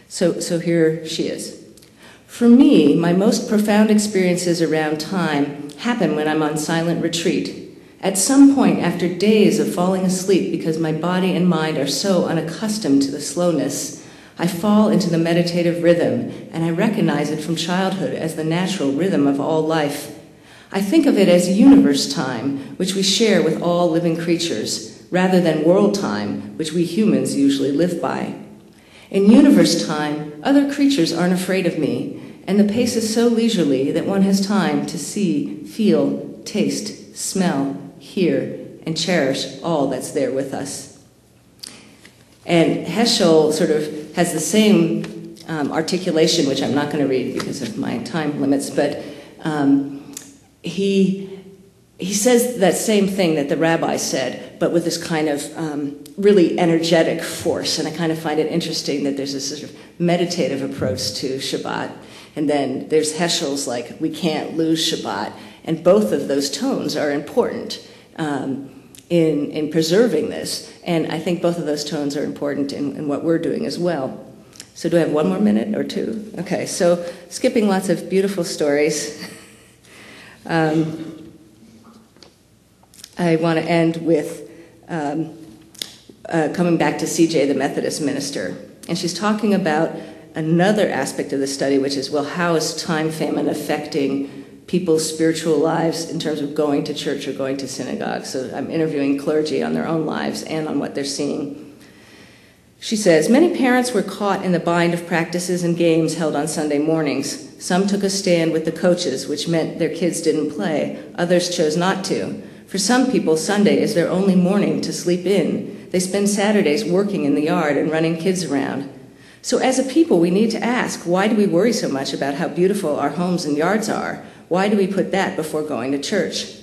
So here she is. For me, my most profound experiences around time happen when I'm on silent retreat. At some point, after days of falling asleep because my body and mind are so unaccustomed to the slowness, I fall into the meditative rhythm, and I recognize it from childhood as the natural rhythm of all life. I think of it as universe time, which we share with all living creatures, rather than world time, which we humans usually live by. In universe time, other creatures aren't afraid of me, and the pace is so leisurely that one has time to see, feel, taste, smell, hear, and cherish all that's there with us. And Heschel sort of has the same articulation, which I'm not going to read because of my time limits, but he says that same thing that the rabbi said, but with this kind of really energetic force. And I kind of find it interesting that there's this sort of meditative approach to Shabbat, and then there's Heschel's like, we can't lose Shabbat. And both of those tones are important in preserving this. And I think both of those tones are important in what we're doing as well. So do I have one more minute or two? Okay, so skipping lots of beautiful stories. I want to end with coming back to CJ, the Methodist minister. And she's talking about another aspect of the study, which is, well, how is time famine affecting people's spiritual lives in terms of going to church or going to synagogue? So I'm interviewing clergy on their own lives and on what they're seeing. She says, many parents were caught in the bind of practices and games held on Sunday mornings. Some took a stand with the coaches, which meant their kids didn't play. Others chose not to. For some people, Sunday is their only morning to sleep in. They spend Saturdays working in the yard and running kids around. So as a people, we need to ask, why do we worry so much about how beautiful our homes and yards are? Why do we put that before going to church?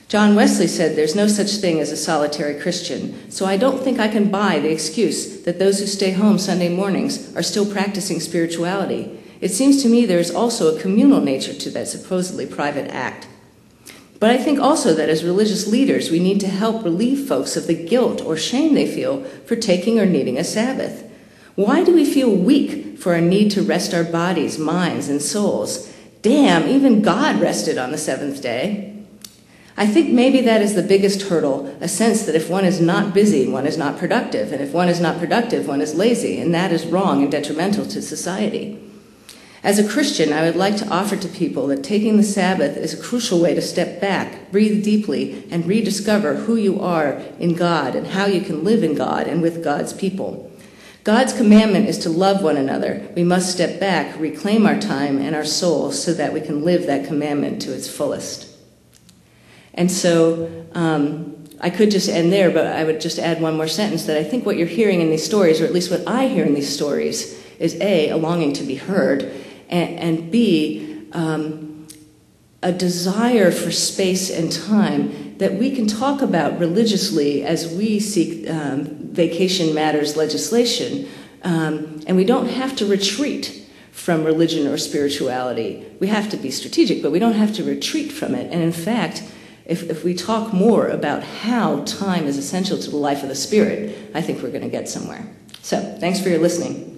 John Wesley said there's no such thing as a solitary Christian, so I don't think I can buy the excuse that those who stay home Sunday mornings are still practicing spirituality. It seems to me there is also a communal nature to that supposedly private act. But I think also that as religious leaders, we need to help relieve folks of the guilt or shame they feel for taking or needing a Sabbath. Why do we feel weak for our need to rest our bodies, minds, and souls? Damn, even God rested on the seventh day. I think maybe that is the biggest hurdle, a sense that if one is not busy, one is not productive, and if one is not productive, one is lazy, and that is wrong and detrimental to society. As a Christian, I would like to offer to people that taking the Sabbath is a crucial way to step back, breathe deeply, and rediscover who you are in God and how you can live in God and with God's people. God's commandment is to love one another. We must step back, reclaim our time and our souls so that we can live that commandment to its fullest. And so I could just end there, but I would just add one more sentence, that I think what you're hearing in these stories, or at least what I hear in these stories, is A, a longing to be heard, and B, a desire for space and time that we can talk about religiously as we seek vacation matters legislation. And we don't have to retreat from religion or spirituality. We have to be strategic, but we don't have to retreat from it. And in fact, if we talk more about how time is essential to the life of the spirit, I think we're going to get somewhere. So, thanks for your listening.